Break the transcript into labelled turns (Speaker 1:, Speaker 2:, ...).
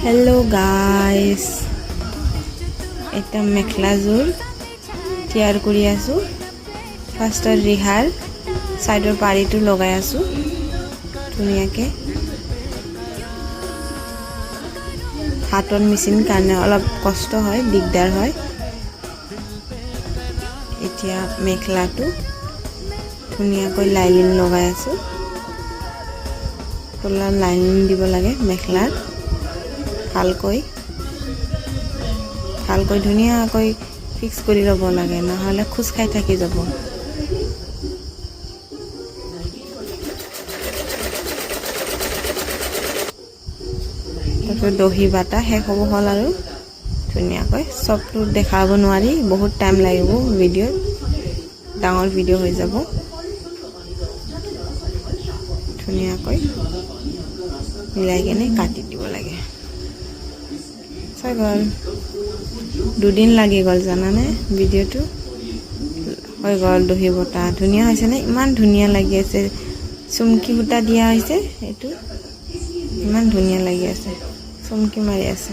Speaker 1: hello guys এটা মেখলা জোল তৈয়াৰ কৰি আছো ফাৰ্ষ্টৰ ৰিহাৰ সাইডৰ পাৰিটো লগাই আছো ধুনিয়াকে হাতৰ মেচিন কাৰণে অলপ কষ্ট হয় দিগদাৰ হয় এতিয়া মেখলাটো ধুনিয়াকৈ লাইনিং লগাই আছো তলা লাইনিং দিব লাগে মেখলাৰ ভালকৈ ধুনিয়াকৈ ফিক্স কৰি ল'ব লাগে নহলে খুচ খাই থাকি যাব তো দহি বাটা শেষ হ'ব হল আৰু ধুনিয়াকৈ সবটো দেখাব নোৱাৰি বহুত টাইম লাগিব ভিডিও ডাঙৰ ভিডিও হৈ যাব ধুনিয়াকৈ মিলাই কেনে কাটি দিব লাগে গল দুদিন লাগি গল জানানে ভিডিওটো হৈ গল দহি বটা ধুনিয়া হৈছে না ইমান ধুনিয়া লাগি আছে চুমকি বুটা দিয়া হৈছে এটো ইমান ধুনিয়া লাগি আছে চুমকি মাৰি আছে